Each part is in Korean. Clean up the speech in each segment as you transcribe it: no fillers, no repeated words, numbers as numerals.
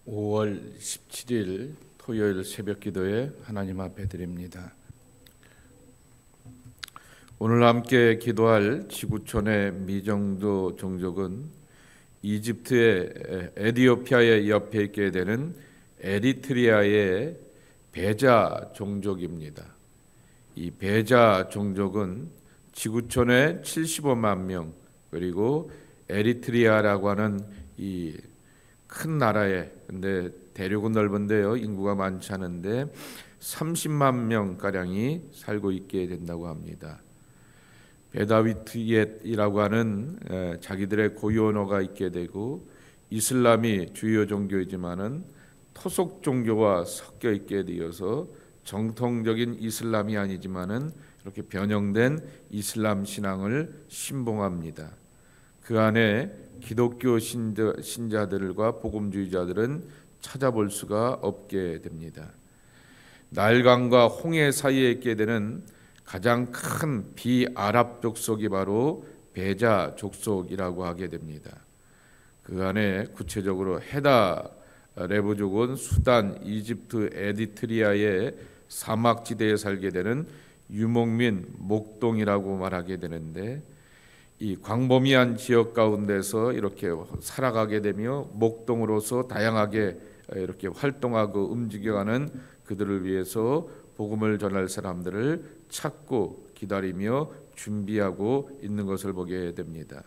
5월 17일 토요일 새벽 기도에 하나님 앞에 드립니다. 오늘 함께 기도할 지구촌의 미정도 종족은 이집트의 에디오피아의 옆에 있게 되는 에리트리아의 베자 종족입니다. 이 베자 종족은 지구촌의 75만 명, 그리고 에리트리아라고 하는 이 큰 나라에, 근데 대륙은 넓은데요, 인구가 많지 않은데 30만 명 가량이 살고 있게 된다고 합니다. 베다위트옛이라고 하는 자기들의 고유 언어가 있게 되고, 이슬람이 주요 종교이지만은 토속 종교와 섞여 있게 되어서 정통적인 이슬람이 아니지만은 이렇게 변형된 이슬람 신앙을 신봉합니다. 그 안에 기독교 신자들과 복음주의자들은 찾아볼 수가 없게 됩니다. 나일강과 홍해 사이에 있게 되는 가장 큰 비아랍 족속이 바로 베자 족속이라고 하게 됩니다. 그 안에 구체적으로 헤다 레부족은 수단, 이집트, 에리트리아의 사막지대에 살게 되는 유목민, 목동이라고 말하게 되는데, 이 광범위한 지역 가운데서 이렇게 살아가게 되며 목동으로서 다양하게 이렇게 활동하고 움직여가는 그들을 위해서 복음을 전할 사람들을 찾고 기다리며 준비하고 있는 것을 보게 됩니다.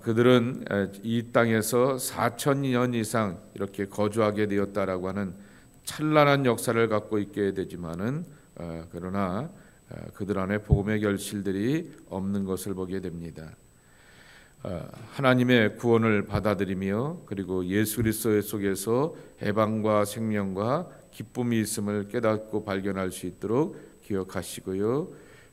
그들은 이 땅에서 4,000년 이상 이렇게 거주하게 되었다라고 하는 찬란한 역사를 갖고 있게 되지만은 그러나 그들 안에 복음의 결실들이 없는 것을 보게 됩니다. 하나님의 구원을 받아들이며 그리고 예수 그리스도 속에서 해방과 생명과 기쁨이 있음을 깨닫고 발견할 수 있도록 기억하시고요.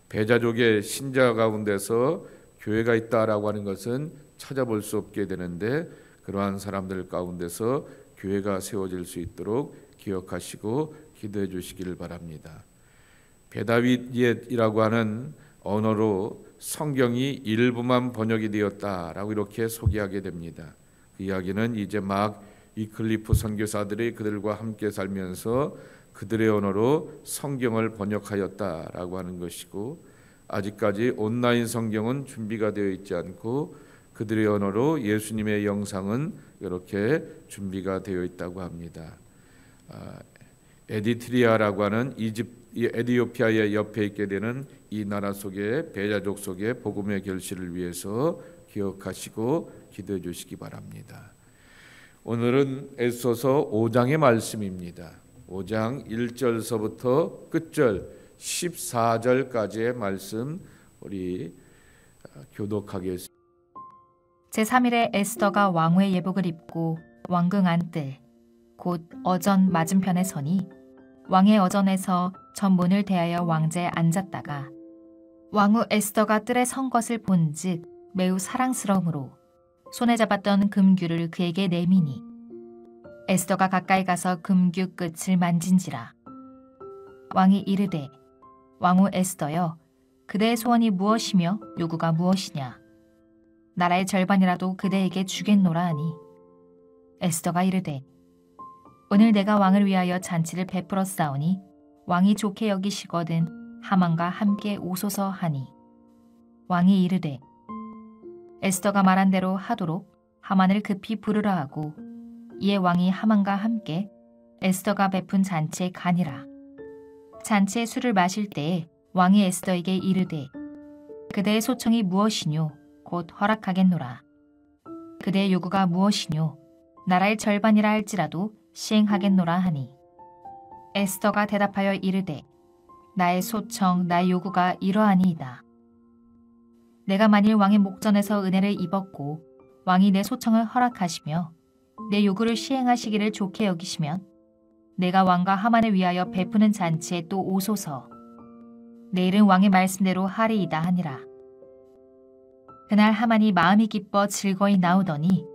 베자족의 신자 가운데서 교회가 있다라고 하는 것은 찾아볼 수 없게 되는데, 그러한 사람들 가운데서 교회가 세워질 수 있도록 기억하시고 기도해 주시기를 바랍니다. 베다윗이라고 하는 언어로 성경이 일부만 번역이 되었다라고 이렇게 소개하게 됩니다. 그 이야기는 이제 막 위클리프 선교사들이 그들과 함께 살면서 그들의 언어로 성경을 번역하였다라고 하는 것이고, 아직까지 온라인 성경은 준비가 되어 있지 않고 그들의 언어로 예수님의 영상은 이렇게 준비가 되어 있다고 합니다. 에디트리아라고 하는 에디오피아의 옆에 있게 되는 이 나라 속의 베자족 속의 복음의 결실을 위해서 기억하시고 기도해 주시기 바랍니다. 오늘은 에스더서 5장의 말씀입니다. 5장 1절서부터 끝절 14절까지의 말씀 우리 교독하겠습니다. 제3일에 에스더가 왕후의 예복을 입고 왕궁안 뜰 곧 어전 맞은편에 서니 왕의 어전에서 전문을 대하여 왕제에 앉았다가 왕후 에스더가 뜰에 선 것을 본즉 매우 사랑스러움으로 손에 잡았던 금규를 그에게 내미니 에스더가 가까이 가서 금규 끝을 만진지라. 왕이 이르되 왕후 에스더여, 그대의 소원이 무엇이며 요구가 무엇이냐? 나라의 절반이라도 그대에게 주겠노라 하니 에스더가 이르되 오늘 내가 왕을 위하여 잔치를 베풀어 싸우니 왕이 좋게 여기시거든 하만과 함께 오소서 하니 왕이 이르되 에스더가 말한 대로 하도록 하만을 급히 부르라 하고 이에 왕이 하만과 함께 에스더가 베푼 잔치에 가니라. 잔치의 술을 마실 때에 왕이 에스더에게 이르되 그대의 소청이 무엇이뇨? 곧 허락하겠노라. 그대의 요구가 무엇이뇨? 나라의 절반이라 할지라도 시행하겠노라 하니 에스더가 대답하여 이르되 나의 소청, 나의 요구가 이러하니이다. 내가 만일 왕의 목전에서 은혜를 입었고 왕이 내 소청을 허락하시며 내 요구를 시행하시기를 좋게 여기시면 내가 왕과 하만을 위하여 베푸는 잔치에 또 오소서. 내일은 왕의 말씀대로 하리이다 하니라. 그날 하만이 마음이 기뻐 즐거이 나오더니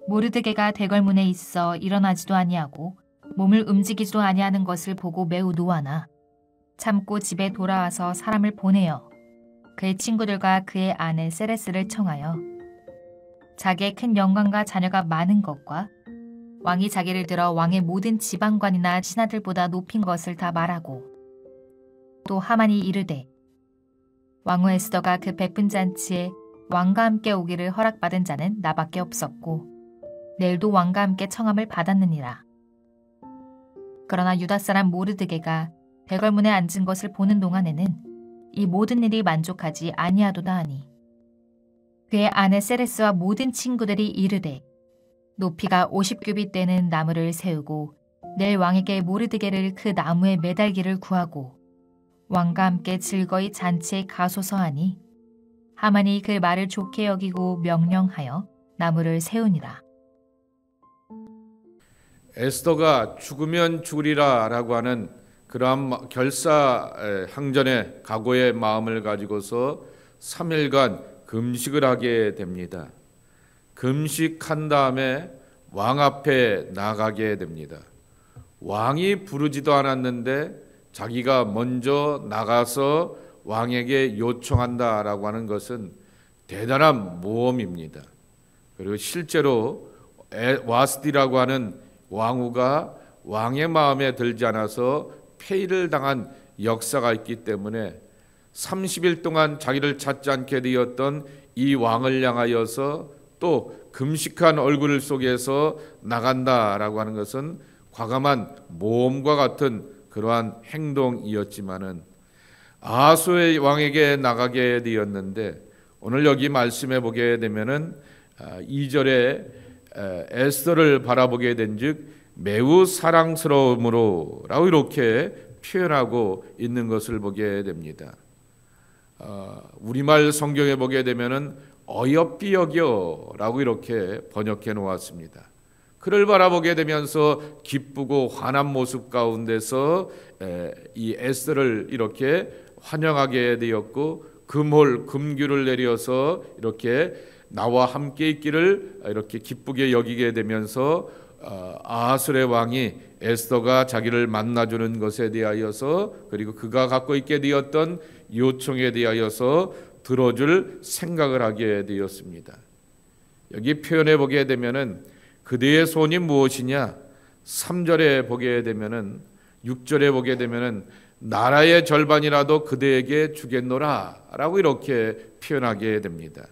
모르드게가 대궐문에 있어 일어나지도 아니하고 몸을 움직이지도 아니하는 것을 보고 매우 노하나 참고 집에 돌아와서 사람을 보내어 그의 친구들과 그의 아내 세레스를 청하여 자기의 큰 영광과 자녀가 많은 것과 왕이 자기를 들어 왕의 모든 지방관이나 신하들보다 높인 것을 다 말하고 또 하만이 이르되 왕후 에스더가 그 베푼 잔치에 왕과 함께 오기를 허락받은 자는 나밖에 없었고 내일도 왕과 함께 청함을 받았느니라. 그러나 유다 사람 모르드게가 대궐문에 앉은 것을 보는 동안에는 이 모든 일이 만족하지 아니하도다 하니 그의 아내 세레스와 모든 친구들이 이르되 높이가 50규빗 되는 나무를 세우고 내일 왕에게 모르드게를 그 나무에 매달기를 구하고 왕과 함께 즐거이 잔치에 가소서 하니 하만이 그 말을 좋게 여기고 명령하여 나무를 세우니라. 에스더가 죽으면 죽으리라 라고 하는 그러한 결사항전의 각오의 마음을 가지고서 3일간 금식을 하게 됩니다. 금식한 다음에 왕 앞에 나가게 됩니다. 왕이 부르지도 않았는데 자기가 먼저 나가서 왕에게 요청한다라고 하는 것은 대단한 모험입니다. 그리고 실제로 와스디라고 하는 왕후가 왕의 마음에 들지 않아서 폐위를 당한 역사가 있기 때문에 30일 동안 자기를 찾지 않게 되었던 이 왕을 향하여서 또 금식한 얼굴 속에서 나간다라고 하는 것은 과감한 모험과 같은 그러한 행동이었지만은 아하수의 왕에게 나가게 되었는데 오늘 여기 말씀해 보게 되면은 2절에 에스더를 바라보게 된즉 매우 사랑스러움으로라고 이렇게 표현하고 있는 것을 보게 됩니다. 우리말 성경에 보게 되면은 어여삐 여겨라고 이렇게 번역해 놓았습니다. 그를 바라보게 되면서 기쁘고 환한 모습 가운데서 이 에스더를 이렇게 환영하게 되었고 금규를 내려서 이렇게 나와 함께 있기를 이렇게 기쁘게 여기게 되면서 아하술의 왕이 에스더가 자기를 만나주는 것에 대하여서 그리고 그가 갖고 있게 되었던 요청에 대하여서 들어줄 생각을 하게 되었습니다. 여기 표현해 보게 되면은 그대의 소원이 무엇이냐? 3절에 보게 되면은 6절에 보게 되면은 나라의 절반이라도 그대에게 주겠노라라고 이렇게 표현하게 됩니다.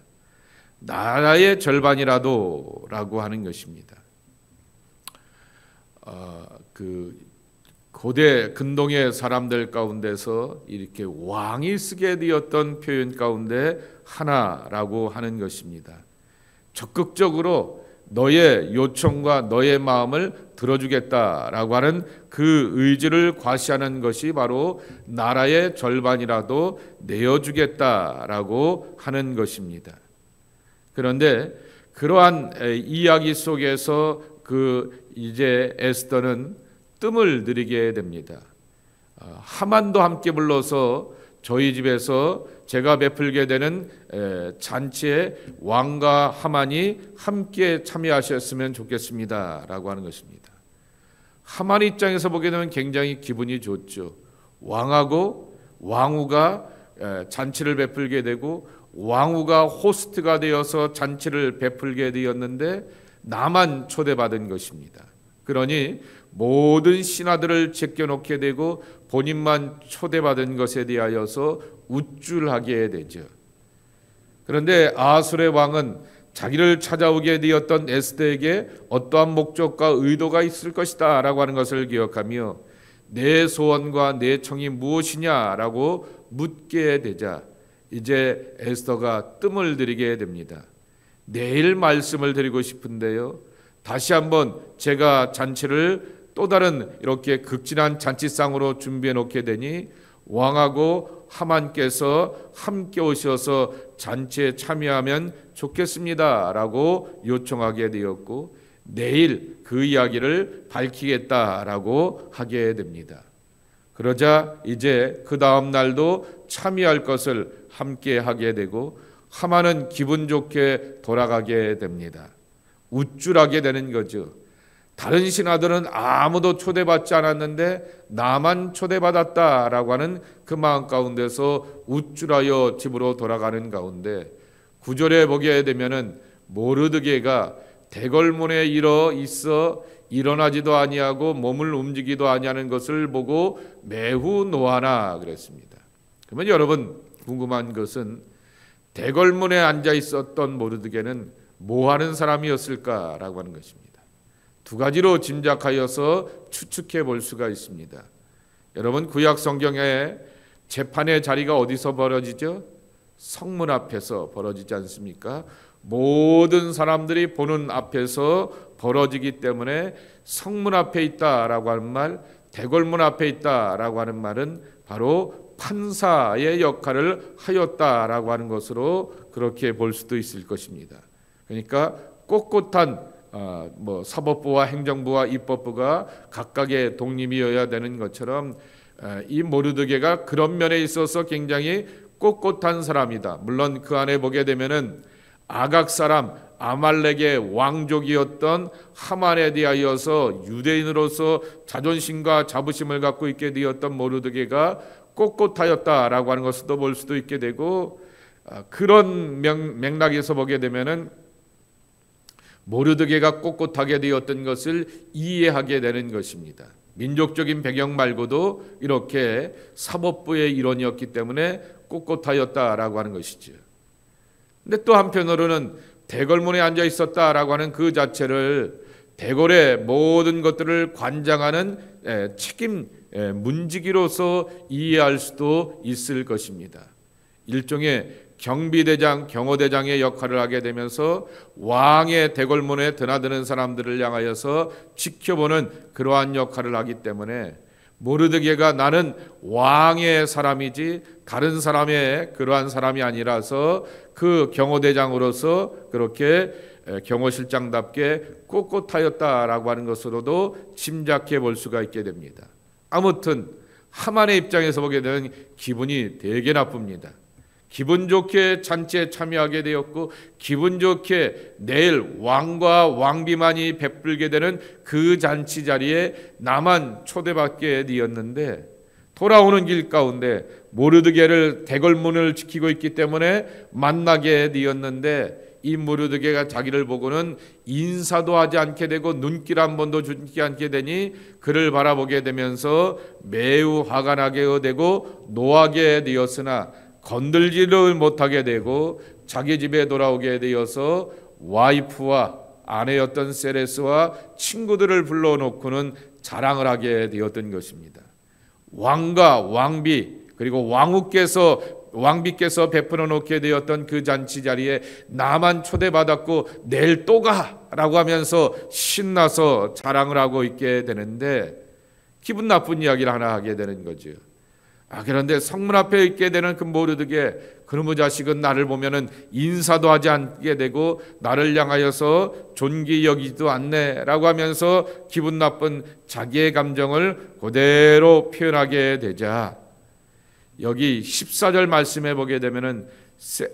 나라의 절반이라도라고 하는 것입니다. 그 고대 근동의 사람들 가운데서 이렇게 왕이 쓰게 되었던 표현 가운데 하나라고 하는 것입니다. 적극적으로 너의 요청과 너의 마음을 들어주겠다라고 하는 그 의지를 과시하는 것이 바로 나라의 절반이라도 내어주겠다라고 하는 것입니다. 그런데 그러한 이야기 속에서 이제 에스더는 뜸을 들이게 됩니다. 하만도 함께 불러서 저희 집에서 제가 베풀게 되는 잔치에 왕과 하만이 함께 참여하셨으면 좋겠습니다 라고 하는 것입니다. 하만 입장에서 보게 되면 굉장히 기분이 좋죠. 왕하고 왕후가 잔치를 베풀게 되고 왕후가 호스트가 되어서 잔치를 베풀게 되었는데 나만 초대받은 것입니다. 그러니 모든 신하들을 제껴놓게 되고 본인만 초대받은 것에 대하여서 우쭐하게 되죠. 그런데 아하술의 왕은 자기를 찾아오게 되었던 에스더에게 어떠한 목적과 의도가 있을 것이다 라고 하는 것을 기억하며 내 소원과 내 청이 무엇이냐라고 묻게 되자 이제 에스더가 뜸을 들이게 됩니다. 내일 말씀을 드리고 싶은데요, 다시 한번 제가 잔치를 또 다른 이렇게 극진한 잔치상으로 준비해 놓게 되니 왕하고 하만께서 함께 오셔서 잔치에 참여하면 좋겠습니다 라고 요청하게 되었고 내일 그 이야기를 밝히겠다라고 하게 됩니다. 그러자 이제 그 다음 날도 참여할 것을 함께 하게 되고 하만은 기분 좋게 돌아가게 됩니다. 우쭐하게 되는 거죠. 다른 신하들은 아무도 초대받지 않았는데 나만 초대받았다라고 하는 그 마음 가운데서 우쭐하여 집으로 돌아가는 가운데 9절에 보게 되면은 모르드게가 대궐문에 일어 있어 일어나지도 아니하고 몸을 움직이도 아니하는 것을 보고 매우 노하나 그랬습니다. 그러면 여러분 궁금한 것은 대궐문에 앉아 있었던 모르드게는 뭐 하는 사람이었을까라고 하는 것입니다. 두 가지로 짐작하여서 추측해 볼 수가 있습니다. 여러분 구약 성경에 재판의 자리가 어디서 벌어지죠? 성문 앞에서 벌어지지 않습니까? 모든 사람들이 보는 앞에서 벌어지기 때문에 성문 앞에 있다라고 하는 말, 대궐문 앞에 있다라고 하는 말은 바로 판사의 역할을 하였다라고 하는 것으로 그렇게 볼 수도 있을 것입니다. 그러니까 꼿꼿한 사법부와 행정부와 입법부가 각각의 독립이어야 되는 것처럼 이 모르드게가 그런 면에 있어서 굉장히 꼿꼿한 사람이다. 물론 그 안에 보게 되면은 아각 사람 아말렉의 왕족이었던 하만에 대하여서 유대인으로서 자존심과 자부심을 갖고 있게 되었던 모르드게가 꼿꼿하였다라고 하는 것도 볼 수도 있게 되고, 그런 맥락에서 보게 되면은 모르드게가 꼿꼿하게 되었던 것을 이해하게 되는 것입니다. 민족적인 배경 말고도 이렇게 사법부의 일원이었기 때문에 꼿꼿하였다라고 하는 것이죠. 근데 또 한편으로는 대궐문에 앉아 있었다라고 하는 그 자체를 대궐의 모든 것들을 관장하는 책임 문지기로서 이해할 수도 있을 것입니다. 일종의 경비대장, 경호대장의 역할을 하게 되면서 왕의 대궐문에 드나드는 사람들을 향하여서 지켜보는 그러한 역할을 하기 때문에 모르드게가 나는 왕의 사람이지 다른 사람의 그러한 사람이 아니라서 그 경호대장으로서 그렇게 경호실장답게 꼿꼿하였다라고 하는 것으로도 짐작해 볼 수가 있게 됩니다. 아무튼 하만의 입장에서 보게 되면 기분이 되게 나쁩니다. 기분 좋게 잔치에 참여하게 되었고 기분 좋게 내일 왕과 왕비만이 베풀게 되는 그 잔치 자리에 나만 초대받게 되었는데, 돌아오는 길 가운데 모르드게를 대궐문을 지키고 있기 때문에 만나게 되었는데, 이 모르드게가 자기를 보고는 인사도 하지 않게 되고 눈길 한 번도 주지 않게 되니 그를 바라보게 되면서 매우 화가 나게 되고 노하게 되었으나 건들지를 못하게 되고 자기 집에 돌아오게 되어서 와이프와 아내였던 세레스와 친구들을 불러놓고는 자랑을 하게 되었던 것입니다. 왕과 왕비 그리고 왕비께서 베풀어 놓게 되었던 그 잔치 자리에 나만 초대받았고 내일 또 가라고 하면서 신나서 자랑을 하고 있게 되는데 기분 나쁜 이야기를 하나 하게 되는 거죠. 그런데 성문 앞에 있게 되는 그 모르드게 그놈의 자식은 나를 보면은 인사도 하지 않게 되고 나를 향하여서 존귀 여기지도 않네라고 하면서 기분 나쁜 자기의 감정을 그대로 표현하게 되자, 여기 14절 말씀해 보게 되면은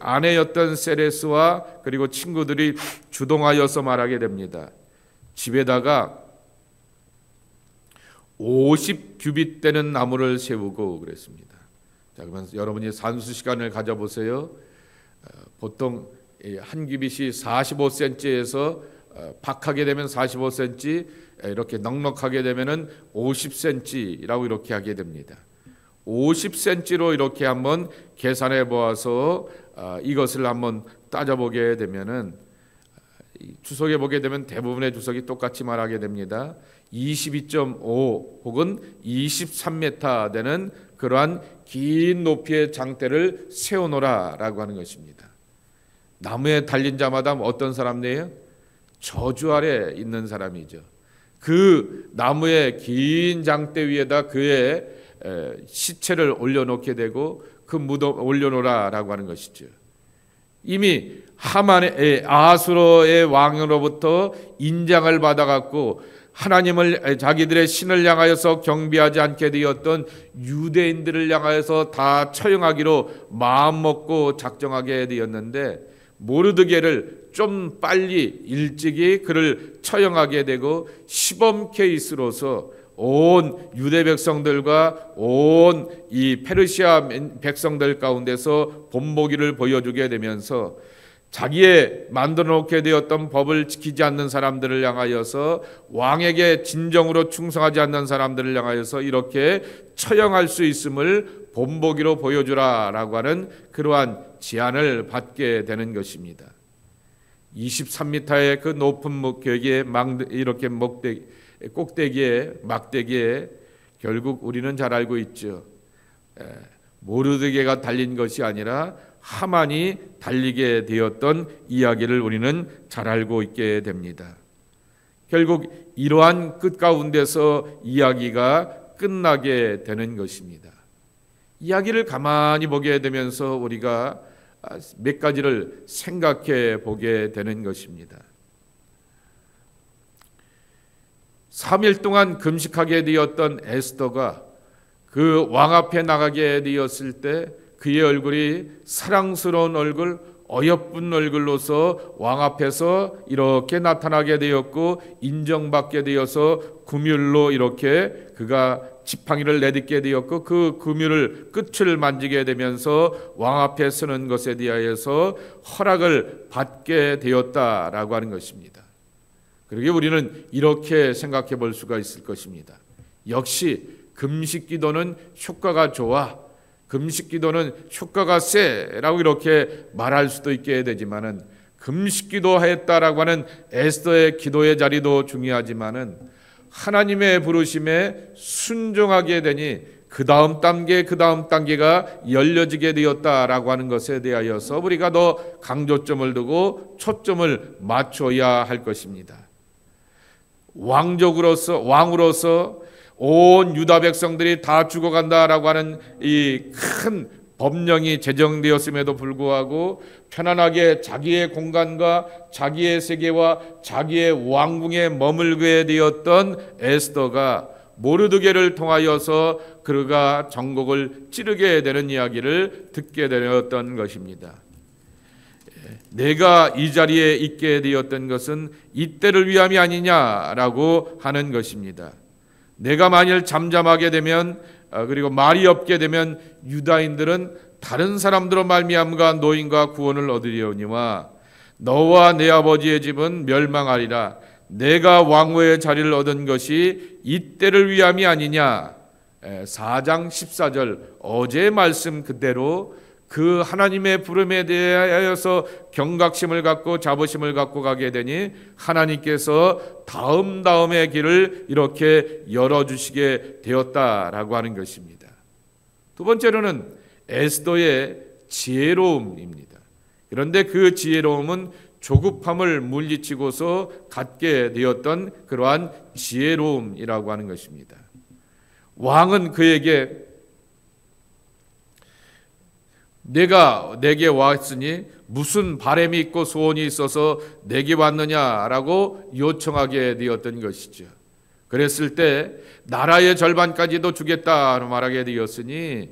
아내였던 세레스와 그리고 친구들이 주동하여서 말하게 됩니다. 집에다가 50규빗 되는 나무를 세우고 그랬습니다. 자, 그러면 여러분이 산수 시간을 가져보세요. 보통 한 규빗이 45cm에서 박하게 되면 45cm, 이렇게 넉넉하게 되면은 50cm라고 이렇게 하게 됩니다. 50cm로 이렇게 한번 계산해 보아서 이것을 한번 따져보게 되면은 주석에 보게 되면 대부분의 주석이 똑같이 말하게 됩니다. 22.5 혹은 23m 되는 그러한 긴 높이의 장대를 세워놓으라라고 하는 것입니다. 나무에 달린 자마다 어떤 사람이에요? 저주 아래 있는 사람이죠. 그 나무의 긴 장대 위에다 그의 시체를 올려놓게 되고 그 무덤 올려놓으라라고 하는 것이죠. 이미 하만의 아수르의 왕으로부터 인장을 받아갖고 하나님을 자기들의 신을 향하여서 경배하지 않게 되었던 유대인들을 향하여서 다 처형하기로 마음먹고 작정하게 되었는데, 모르드게를 좀 빨리 일찍이 그를 처형하게 되고 시범 케이스로서 온 유대 백성들과 온 이 페르시아 백성들 가운데서 본보기를 보여주게 되면서 자기의 만들어 놓게 되었던 법을 지키지 않는 사람들을 향하여서, 왕에게 진정으로 충성하지 않는 사람들을 향하여서 이렇게 처형할 수 있음을 본보기로 보여주라라고 하는 그러한 제안을 받게 되는 것입니다. 23m의 그 높은 벽에 이렇게 꼭대기에 막대기에 결국 우리는 잘 알고 있죠. 모르드게가 달린 것이 아니라 하만이 달리게 되었던 이야기를 우리는 잘 알고 있게 됩니다. 결국 이러한 끝 가운데서 이야기가 끝나게 되는 것입니다. 이야기를 가만히 보게 되면서 우리가 몇 가지를 생각해 보게 되는 것입니다. 3일 동안 금식하게 되었던 에스더가 그 왕 앞에 나가게 되었을 때 그의 얼굴이 사랑스러운 얼굴, 어여쁜 얼굴로서 왕 앞에서 이렇게 나타나게 되었고, 인정받게 되어서 금율로 이렇게 그가 지팡이를 내딛게 되었고, 그 금율을 끝을 만지게 되면서 왕 앞에 서는 것에 대하여서 허락을 받게 되었다라고 하는 것입니다. 그러기에 우리는 이렇게 생각해 볼 수가 있을 것입니다. 역시 금식 기도는 효과가 좋아, 금식 기도는 효과가 세라고 이렇게 말할 수도 있게 되지만은, 금식 기도했다라고 하는 에스더의 기도의 자리도 중요하지만은 하나님의 부르심에 순종하게 되니 그 다음 단계가 열려지게 되었다라고 하는 것에 대하여서 우리가 더 강조점을 두고 초점을 맞춰야 할 것입니다. 왕으로서 온 유다 백성들이 다 죽어간다라고 하는 이 큰 법령이 제정되었음에도 불구하고 편안하게 자기의 공간과 자기의 세계와 자기의 왕궁에 머물게 되었던 에스더가 모르드게를 통하여서 그가 정곡을 찌르게 되는 이야기를 듣게 되었던 것입니다. 내가 이 자리에 있게 되었던 것은 이때를 위함이 아니냐라고 하는 것입니다. 내가 만일 잠잠하게 되면, 그리고 말이 없게 되면 유다인들은 다른 사람들로 말미암아 노임과 구원을 얻으려니와 너와 내 아버지의 집은 멸망하리라. 내가 왕후의 자리를 얻은 것이 이때를 위함이 아니냐. 4장 14절 어제의 말씀 그대로 그 하나님의 부름에 대하여서 경각심을 갖고 자부심을 갖고 가게 되니 하나님께서 다음의 길을 이렇게 열어주시게 되었다라고 하는 것입니다. 두 번째로는 에스더의 지혜로움입니다. 그런데 그 지혜로움은 조급함을 물리치고서 갖게 되었던 그러한 지혜로움이라고 하는 것입니다. 왕은 그에게 내가 내게 왔으니 무슨 바람이 있고 소원이 있어서 내게 왔느냐라고 요청하게 되었던 것이죠. 그랬을 때 나라의 절반까지도 주겠다 말하게 되었으니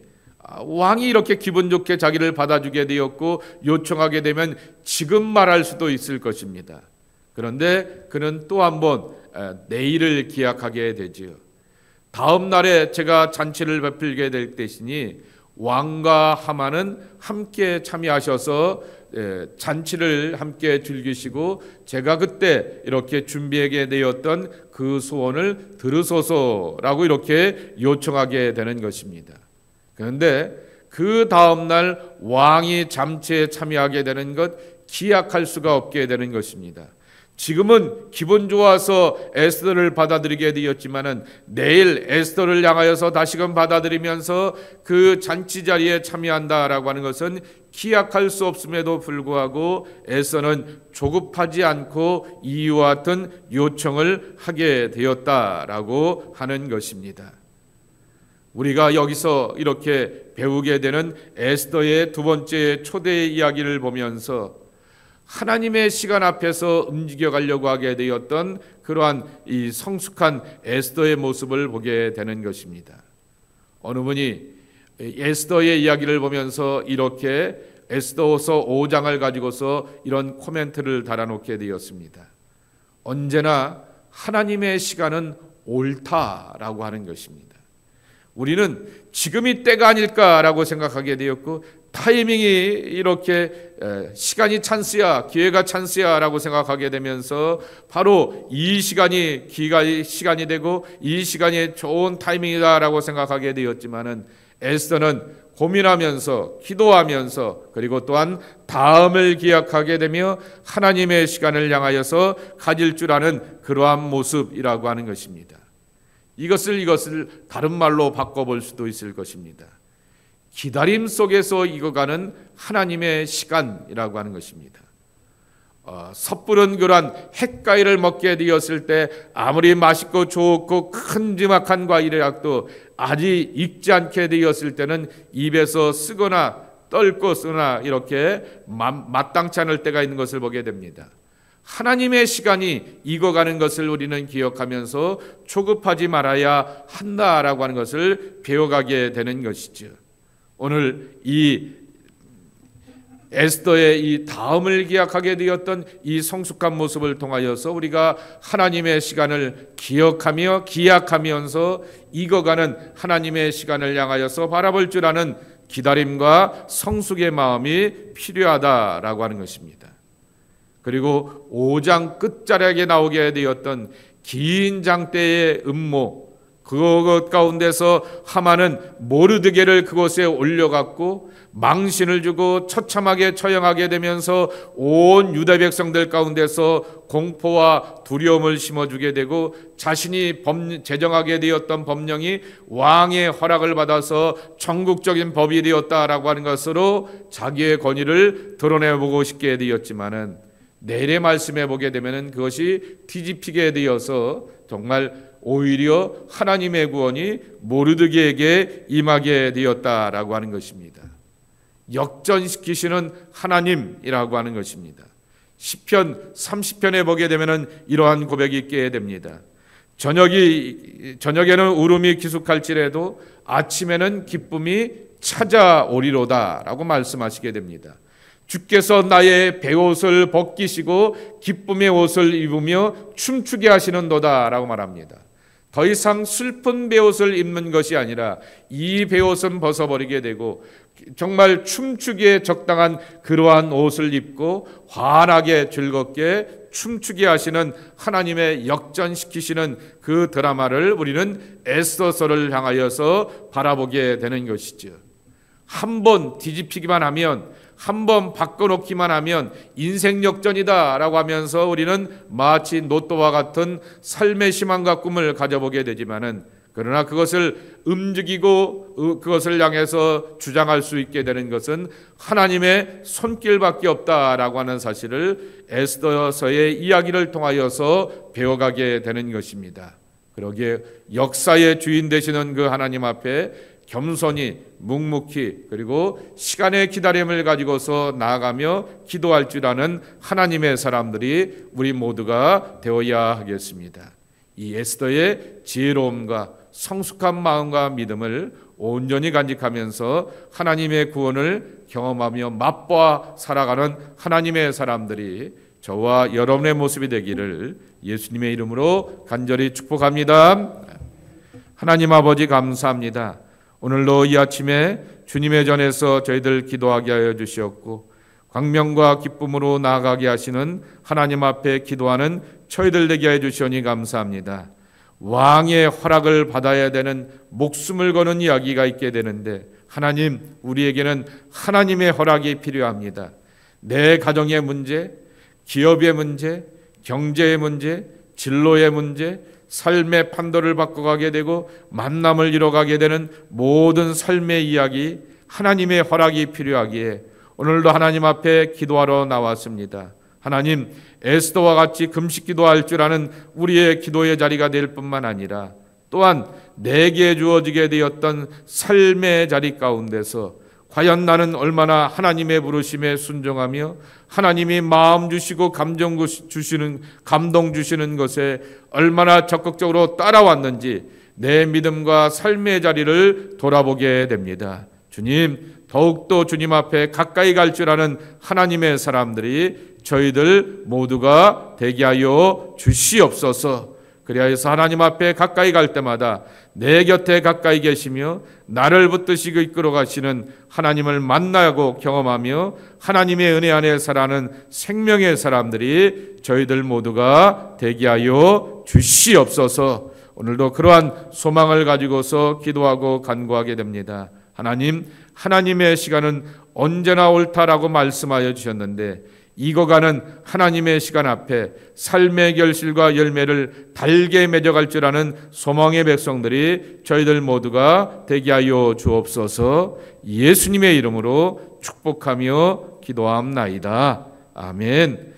왕이 이렇게 기분 좋게 자기를 받아주게 되었고 요청하게 되면 지금 말할 수도 있을 것입니다. 그런데 그는 또 한번 내일을 기약하게 되지요. 다음 날에 제가 잔치를 베풀게 될 때시니 왕과 하만은 함께 참여하셔서 잔치를 함께 즐기시고 제가 그때 이렇게 준비하게 되었던 그 소원을 들으소서라고 이렇게 요청하게 되는 것입니다. 그런데 그 다음 날 왕이 잠치에 참여하게 되는 것 기약할 수가 없게 되는 것입니다. 지금은 기분 좋아서 에스더를 받아들이게 되었지만은 내일 에스더를 향하여서 다시금 받아들이면서 그 잔치 자리에 참여한다라고 하는 것은 기약할 수 없음에도 불구하고 에스더는 조급하지 않고 이와 같은 요청을 하게 되었다라고 하는 것입니다. 우리가 여기서 이렇게 배우게 되는 에스더의 두 번째 초대 이야기를 보면서 하나님의 시간 앞에서 움직여 가려고 하게 되었던 그러한 이 성숙한 에스더의 모습을 보게 되는 것입니다. 어느 분이 에스더의 이야기를 보면서 이렇게 에스더서 5장을 가지고서 이런 코멘트를 달아놓게 되었습니다. 언제나 하나님의 시간은 옳다라고 하는 것입니다. 우리는 지금이 때가 아닐까라고 생각하게 되었고 타이밍이 이렇게 시간이 찬스야, 기회가 찬스야 라고 생각하게 되면서 바로 이 시간이 시간이 되고 이 시간이 좋은 타이밍이다 라고 생각하게 되었지만은, 에스더는 고민하면서 기도하면서 그리고 또한 다음을 기약하게 되며 하나님의 시간을 향하여서 가질 줄 아는 그러한 모습이라고 하는 것입니다. 이것을 다른 말로 바꿔볼 수도 있을 것입니다. 기다림 속에서 익어가는 하나님의 시간이라고 하는 것입니다. 섣부른 그러한 햇과일을 먹게 되었을 때 아무리 맛있고 좋고 큼지막한 과일이라도 아직 익지 않게 되었을 때는 입에서 쓰거나 떨고 쓰거나 이렇게 마땅치 않을 때가 있는 것을 보게 됩니다. 하나님의 시간이 익어가는 것을 우리는 기억하면서 조급하지 말아야 한다라고 하는 것을 배워가게 되는 것이죠. 오늘 이 에스더의 이 다음을 기약하게 되었던 이 성숙한 모습을 통하여서 우리가 하나님의 시간을 기억하며 기약하면서 익어가는 하나님의 시간을 향하여서 바라볼 줄 아는 기다림과 성숙의 마음이 필요하다라고 하는 것입니다. 그리고 5장 끝자락에 나오게 되었던 긴 장대의 음모, 그것 가운데서 하만은 모르드게를 그곳에 올려갖고 망신을 주고 처참하게 처형하게 되면서 온 유다 백성들 가운데서 공포와 두려움을 심어주게 되고, 자신이 제정하게 되었던 법령이 왕의 허락을 받아서 전국적인 법이 되었다라고 하는 것으로 자기의 권위를 드러내보고 싶게 되었지만은, 내일의 말씀에 보게 되면은 그것이 뒤집히게 되어서 정말 오히려 하나님의 구원이 모르드게에게 임하게 되었다라고 하는 것입니다. 역전시키시는 하나님이라고 하는 것입니다. 시편 30편에 보게 되면은 이러한 고백이 있게 됩니다. 저녁에는 울음이 기숙할지라도 아침에는 기쁨이 찾아오리로다라고 말씀하시게 됩니다. 주께서 나의 베옷을 벗기시고 기쁨의 옷을 입으며 춤추게 하시는도다라고 말합니다. 더 이상 슬픈 베옷을 입는 것이 아니라 이 베옷은 벗어버리게 되고 정말 춤추기에 적당한 그러한 옷을 입고 환하게 즐겁게 춤추게 하시는 하나님의 역전시키시는 그 드라마를 우리는 에스더서를 향하여서 바라보게 되는 것이죠. 한번 뒤집히기만 하면, 한번 바꿔놓기만 하면 인생 역전이다 라고 하면서 우리는 마치 로또와 같은 삶의 희망과 꿈을 가져보게 되지만은, 그러나 그것을 움직이고 그것을 향해서 주장할 수 있게 되는 것은 하나님의 손길밖에 없다라고 하는 사실을 에스더서의 이야기를 통하여서 배워가게 되는 것입니다. 그러기에 역사의 주인 되시는 그 하나님 앞에 겸손히 묵묵히 그리고 시간의 기다림을 가지고서 나아가며 기도할 줄 아는 하나님의 사람들이 우리 모두가 되어야 하겠습니다. 이 에스더의 지혜로움과 성숙한 마음과 믿음을 온전히 간직하면서 하나님의 구원을 경험하며 맛보아 살아가는 하나님의 사람들이 저와 여러분의 모습이 되기를 예수님의 이름으로 간절히 축복합니다. 하나님 아버지 감사합니다. 오늘도 이 아침에 주님의 전에서 저희들 기도하게 하여 주시었고, 광명과 기쁨으로 나아가게 하시는 하나님 앞에 기도하는 저희들 되게 하여 주시오니 감사합니다. 왕의 허락을 받아야 되는 목숨을 거는 이야기가 있게 되는데, 하나님, 우리에게는 하나님의 허락이 필요합니다. 내 가정의 문제, 기업의 문제, 경제의 문제, 진로의 문제, 삶의 판도를 바꿔가게 되고 만남을 이뤄가게 되는 모든 삶의 이야기, 하나님의 허락이 필요하기에 오늘도 하나님 앞에 기도하러 나왔습니다. 하나님, 에스더와 같이 금식 기도할 줄 아는 우리의 기도의 자리가 될 뿐만 아니라 또한 내게 주어지게 되었던 삶의 자리 가운데서 과연 나는 얼마나 하나님의 부르심에 순종하며 하나님이 마음 주시고 감동 주시는 것에 얼마나 적극적으로 따라왔는지 내 믿음과 삶의 자리를 돌아보게 됩니다. 주님, 더욱더 주님 앞에 가까이 갈 줄 아는 하나님의 사람들이 저희들 모두가 되게 하여 주시옵소서. 그리하여서 하나님 앞에 가까이 갈 때마다 내 곁에 가까이 계시며 나를 붙드시고 이끌어 가시는 하나님을 만나고 경험하며 하나님의 은혜 안에 살아가는 생명의 사람들이 저희들 모두가 되게 하여 주시옵소서. 오늘도 그러한 소망을 가지고서 기도하고 간구하게 됩니다. 하나님, 하나님의 시간은 언제나 옳다라고 말씀하여 주셨는데 익어가는 하나님의 시간 앞에 삶의 결실과 열매를 달게 맺어갈 줄 아는 소망의 백성들이 저희들 모두가 되게 하여 주옵소서. 예수님의 이름으로 축복하며 기도함나이다. 아멘.